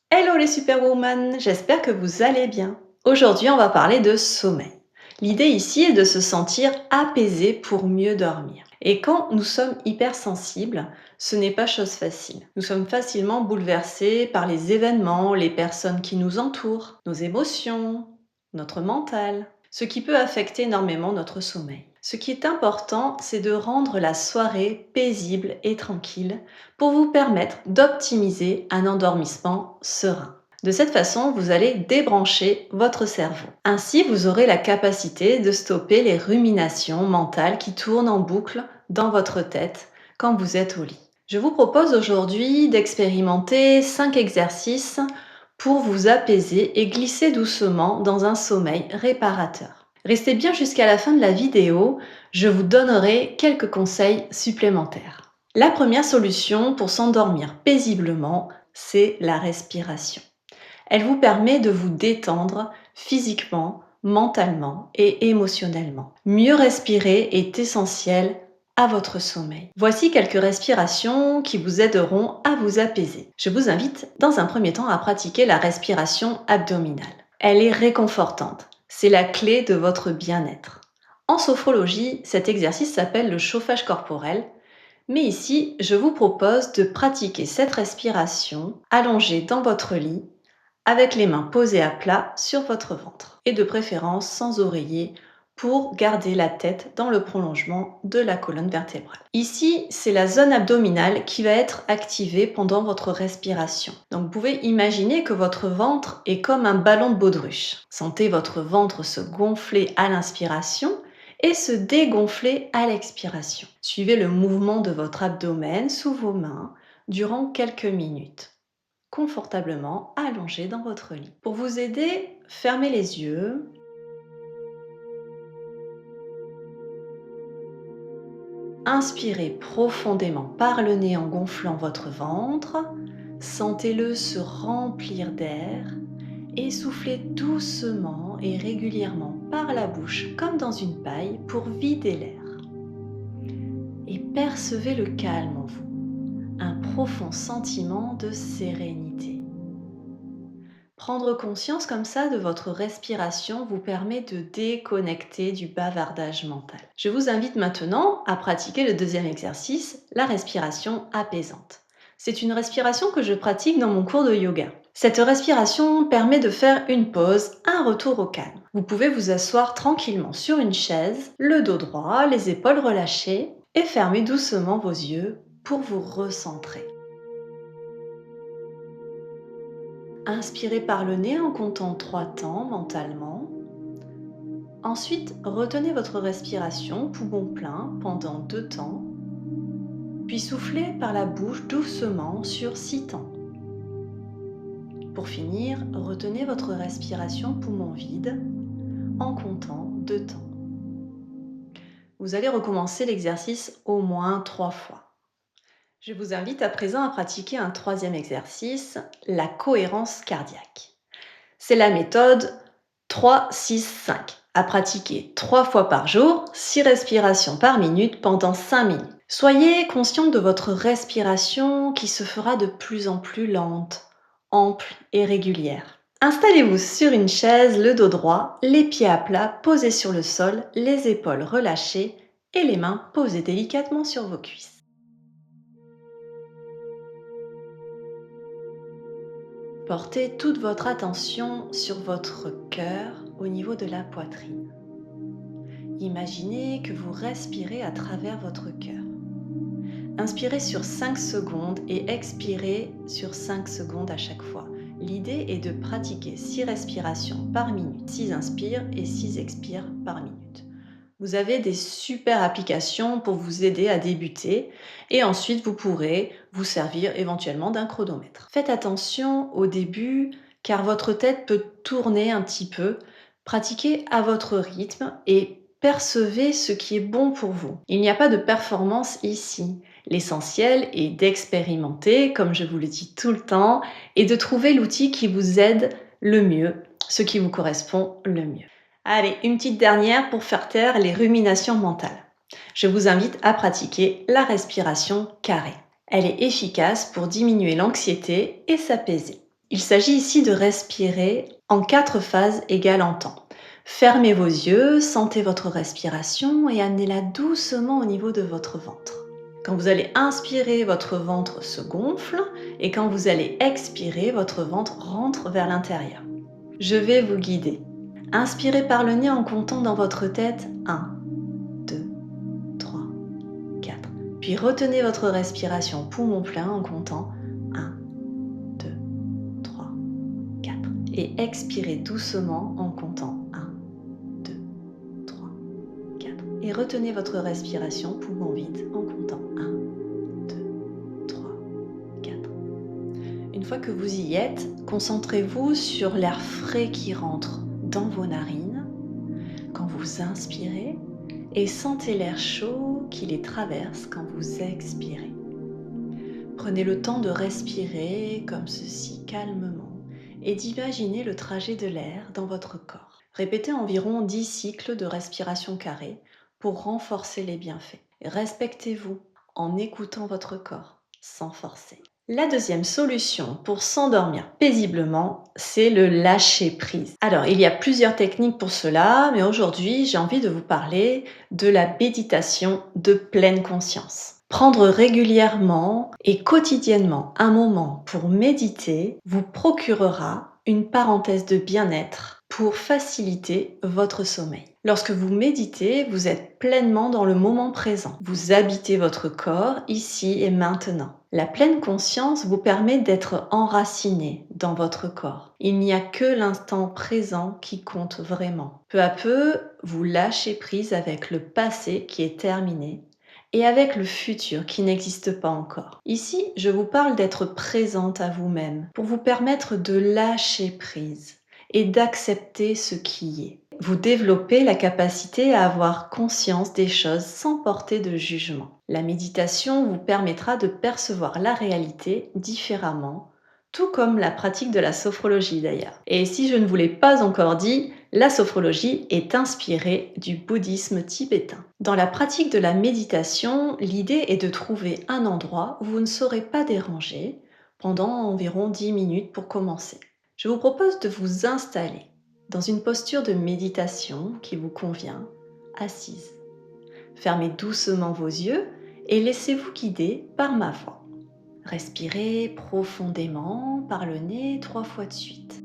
Hello les superwoman, j'espère que vous allez bien. Aujourd'hui, on va parler de sommeil. L'idée ici est de se sentir apaisé pour mieux dormir. Et quand nous sommes hypersensibles, ce n'est pas chose facile. Nous sommes facilement bouleversés par les événements, les personnes qui nous entourent, nos émotions, notre mental, ce qui peut affecter énormément notre sommeil. Ce qui est important, c'est de rendre la soirée paisible et tranquille pour vous permettre d'optimiser un endormissement serein. De cette façon, vous allez débrancher votre cerveau. Ainsi, vous aurez la capacité de stopper les ruminations mentales qui tournent en boucle dans votre tête quand vous êtes au lit. Je vous propose aujourd'hui d'expérimenter 5 exercices pour vous apaiser et glisser doucement dans un sommeil réparateur. Restez bien jusqu'à la fin de la vidéo, je vous donnerai quelques conseils supplémentaires. La première solution pour s'endormir paisiblement, c'est la respiration. Elle vous permet de vous détendre physiquement, mentalement et émotionnellement. Mieux respirer est essentiel à votre sommeil. Voici quelques respirations qui vous aideront à vous apaiser. Je vous invite dans un premier temps à pratiquer la respiration abdominale. Elle est réconfortante. C'est la clé de votre bien-être. En sophrologie, cet exercice s'appelle le chauffage corporel. Mais ici, je vous propose de pratiquer cette respiration allongée dans votre lit avec les mains posées à plat sur votre ventre et de préférence sans oreiller pour garder la tête dans le prolongement de la colonne vertébrale. Ici, c'est la zone abdominale qui va être activée pendant votre respiration. Donc vous pouvez imaginer que votre ventre est comme un ballon de baudruche. Sentez votre ventre se gonfler à l'inspiration et se dégonfler à l'expiration. Suivez le mouvement de votre abdomen sous vos mains durant quelques minutes, confortablement allongé dans votre lit. Pour vous aider, fermez les yeux. Inspirez profondément par le nez en gonflant votre ventre. Sentez-le se remplir d'air et soufflez doucement et régulièrement par la bouche comme dans une paille pour vider l'air. Et percevez le calme en vous, un profond sentiment de sérénité. Prendre conscience comme ça de votre respiration vous permet de déconnecter du bavardage mental. Je vous invite maintenant à pratiquer le deuxième exercice, la respiration apaisante. C'est une respiration que je pratique dans mon cours de yoga. Cette respiration permet de faire une pause, un retour au calme. Vous pouvez vous asseoir tranquillement sur une chaise, le dos droit, les épaules relâchées et fermer doucement vos yeux pour vous recentrer. Inspirez par le nez en comptant 3 temps mentalement. Ensuite, retenez votre respiration poumon plein pendant 2 temps. Puis soufflez par la bouche doucement sur 6 temps. Pour finir, retenez votre respiration poumon vide en comptant 2 temps. Vous allez recommencer l'exercice au moins 3 fois. Je vous invite à présent à pratiquer un troisième exercice, la cohérence cardiaque. C'est la méthode 3-6-5, à pratiquer 3 fois par jour, 6 respirations par minute pendant 5 minutes. Soyez conscient de votre respiration qui se fera de plus en plus lente, ample et régulière. Installez-vous sur une chaise, le dos droit, les pieds à plat posés sur le sol, les épaules relâchées et les mains posées délicatement sur vos cuisses. Portez toute votre attention sur votre cœur au niveau de la poitrine. Imaginez que vous respirez à travers votre cœur. Inspirez sur 5 secondes et expirez sur 5 secondes à chaque fois. L'idée est de pratiquer 6 respirations par minute, 6 inspires et 6 expires par minute. Vous avez des super applications pour vous aider à débuter et ensuite vous pourrez vous servir éventuellement d'un chronomètre. Faites attention au début car votre tête peut tourner un petit peu. Pratiquez à votre rythme et percevez ce qui est bon pour vous. Il n'y a pas de performance ici. L'essentiel est d'expérimenter, comme je vous le dis tout le temps, et de trouver l'outil qui vous aide le mieux, ce qui vous correspond le mieux. Allez, une petite dernière pour faire taire les ruminations mentales. Je vous invite à pratiquer la respiration carrée. Elle est efficace pour diminuer l'anxiété et s'apaiser. Il s'agit ici de respirer en 4 phases égales en temps. Fermez vos yeux, sentez votre respiration et amenez-la doucement au niveau de votre ventre. Quand vous allez inspirer, votre ventre se gonfle et quand vous allez expirer, votre ventre rentre vers l'intérieur. Je vais vous guider. Inspirez par le nez en comptant dans votre tête 1, 2, 3, 4. Puis retenez votre respiration poumon plein en comptant 1, 2, 3, 4. Et expirez doucement en comptant 1, 2, 3, 4. Et retenez votre respiration poumon vide en comptant 1, 2, 3, 4. Une fois que vous y êtes, concentrez-vous sur l'air frais qui rentre dans vos narines quand vous inspirez et sentez l'air chaud qui les traverse quand vous expirez. Prenez le temps de respirer comme ceci calmement et d'imaginer le trajet de l'air dans votre corps. Répétez environ 10 cycles de respiration carrée pour renforcer les bienfaits. Respectez-vous en écoutant votre corps sans forcer. La deuxième solution pour s'endormir paisiblement, c'est le lâcher prise. Alors, il y a plusieurs techniques pour cela, mais aujourd'hui, j'ai envie de vous parler de la méditation de pleine conscience. Prendre régulièrement et quotidiennement un moment pour méditer vous procurera une parenthèse de bien-être pour faciliter votre sommeil. Lorsque vous méditez, vous êtes pleinement dans le moment présent. Vous habitez votre corps ici et maintenant. La pleine conscience vous permet d'être enraciné dans votre corps. Il n'y a que l'instant présent qui compte vraiment. Peu à peu, vous lâchez prise avec le passé qui est terminé et avec le futur qui n'existe pas encore. Ici, je vous parle d'être présente à vous-même pour vous permettre de lâcher prise et d'accepter ce qui est. Vous développez la capacité à avoir conscience des choses sans porter de jugement. La méditation vous permettra de percevoir la réalité différemment, tout comme la pratique de la sophrologie d'ailleurs. Et si je ne vous l'ai pas encore dit, la sophrologie est inspirée du bouddhisme tibétain. Dans la pratique de la méditation, l'idée est de trouver un endroit où vous ne serez pas dérangé pendant environ 10 minutes pour commencer. Je vous propose de vous installer dans une posture de méditation qui vous convient, assise. Fermez doucement vos yeux et laissez-vous guider par ma voix. Respirez profondément par le nez 3 fois de suite.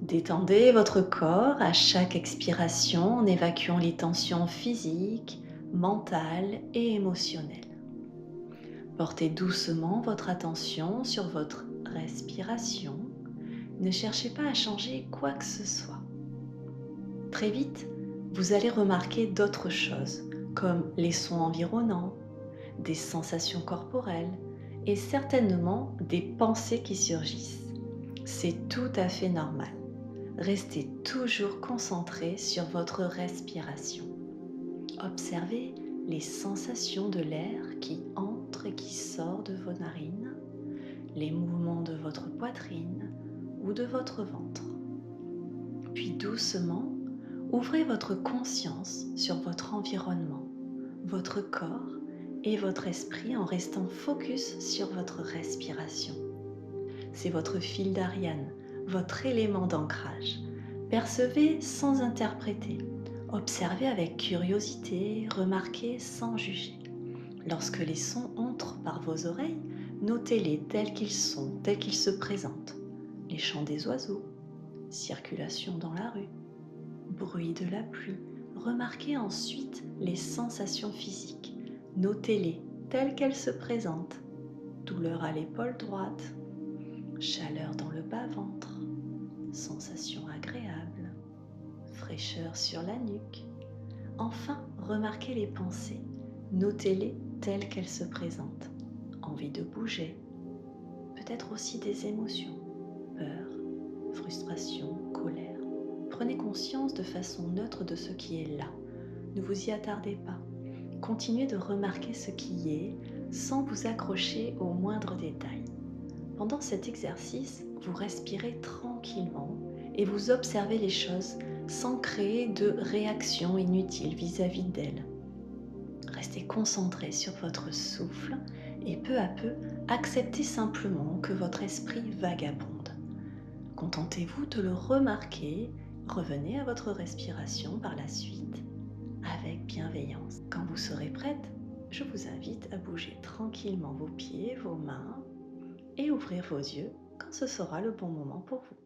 Détendez votre corps à chaque expiration en évacuant les tensions physiques, mentales et émotionnelles. Portez doucement votre attention sur votre respiration. Ne cherchez pas à changer quoi que ce soit. Très vite, vous allez remarquer d'autres choses, comme les sons environnants, des sensations corporelles et certainement des pensées qui surgissent. C'est tout à fait normal. Restez toujours concentré sur votre respiration. Observez les sensations de l'air qui entre et qui sort de vos narines, les mouvements de votre poitrine ou de votre ventre. Puis doucement, ouvrez votre conscience sur votre environnement, votre corps et votre esprit en restant focus sur votre respiration. C'est votre fil d'Ariane, votre élément d'ancrage. Percevez sans interpréter. Observez avec curiosité, remarquez sans juger. Lorsque les sons entrent par vos oreilles, notez-les tels qu'ils sont, tels qu'ils se présentent. Les chants des oiseaux, circulation dans la rue, bruit de la pluie. Remarquez ensuite les sensations physiques. Notez-les telles qu'elles se présentent. Douleur à l'épaule droite, chaleur dans le bas-ventre, sensation agréable, fraîcheur sur la nuque. Enfin, remarquez les pensées. Notez-les telles qu'elles se présentent. Envie de bouger, peut-être aussi des émotions, peur, frustration, colère. Prenez conscience de façon neutre de ce qui est là, Ne vous y attardez pas. Continuez de remarquer ce qui est sans vous accrocher aux moindres détails. Pendant cet exercice, vous respirez tranquillement et vous observez les choses sans créer de réaction inutile vis-à-vis d'elles. Restez concentré sur votre souffle et peu à peu, acceptez simplement que votre esprit vagabonde. Contentez-vous de le remarquer, revenez à votre respiration par la suite avec bienveillance. Quand vous serez prête, je vous invite à bouger tranquillement vos pieds, vos mains et ouvrir vos yeux quand ce sera le bon moment pour vous.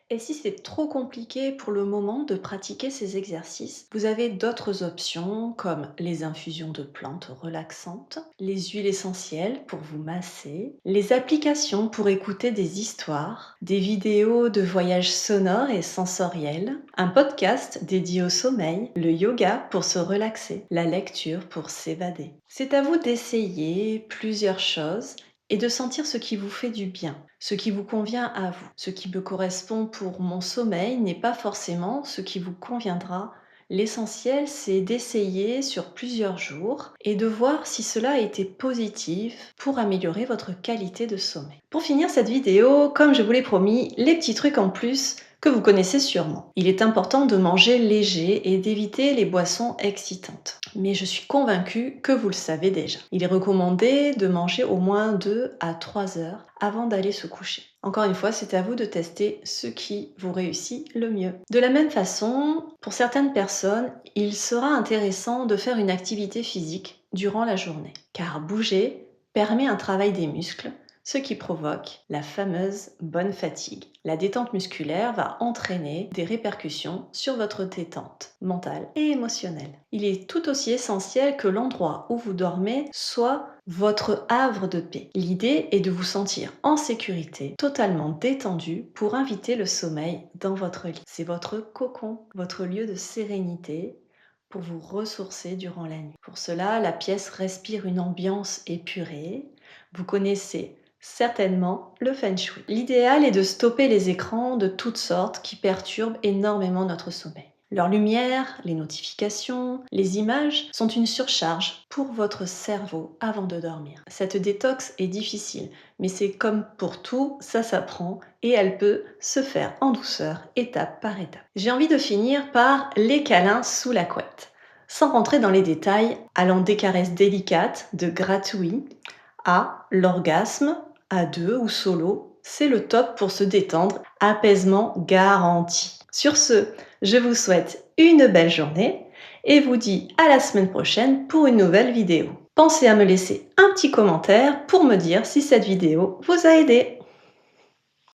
Et si c'est trop compliqué pour le moment de pratiquer ces exercices, vous avez d'autres options comme les infusions de plantes relaxantes, les huiles essentielles pour vous masser, les applications pour écouter des histoires, des vidéos de voyages sonores et sensoriels, un podcast dédié au sommeil, le yoga pour se relaxer, la lecture pour s'évader. C'est à vous d'essayer plusieurs choses et de sentir ce qui vous fait du bien, ce qui vous convient à vous. Ce qui me correspond pour mon sommeil n'est pas forcément ce qui vous conviendra. L'essentiel, c'est d'essayer sur plusieurs jours et de voir si cela a été positif pour améliorer votre qualité de sommeil. Pour finir cette vidéo, comme je vous l'ai promis, les petits trucs en plus que vous connaissez sûrement. Il est important de manger léger et d'éviter les boissons excitantes. Mais je suis convaincue que vous le savez déjà. Il est recommandé de manger au moins 2 à 3 heures avant d'aller se coucher. Encore une fois, c'est à vous de tester ce qui vous réussit le mieux. De la même façon, pour certaines personnes, il sera intéressant de faire une activité physique durant la journée. Car bouger permet un travail des muscles, ce qui provoque la fameuse bonne fatigue. La détente musculaire va entraîner des répercussions sur votre détente mentale et émotionnelle. Il est tout aussi essentiel que l'endroit où vous dormez soit votre havre de paix. L'idée est de vous sentir en sécurité, totalement détendu pour inviter le sommeil dans votre lit. C'est votre cocon, votre lieu de sérénité pour vous ressourcer durant la nuit. Pour cela, la pièce respire une ambiance épurée. Vous connaissez certainement le Feng Shui. L'idéal est de stopper les écrans de toutes sortes qui perturbent énormément notre sommeil. Leur lumière, les notifications, les images sont une surcharge pour votre cerveau avant de dormir. Cette détox est difficile, mais c'est comme pour tout, ça s'apprend et elle peut se faire en douceur, étape par étape. J'ai envie de finir par les câlins sous la couette. Sans rentrer dans les détails, allant des caresses délicates, de gratouillis, à l'orgasme, à deux ou solo, c'est le top pour se détendre, apaisement garanti. Sur ce, je vous souhaite une belle journée et vous dis à la semaine prochaine pour une nouvelle vidéo. Pensez à me laisser un petit commentaire pour me dire si cette vidéo vous a aidé.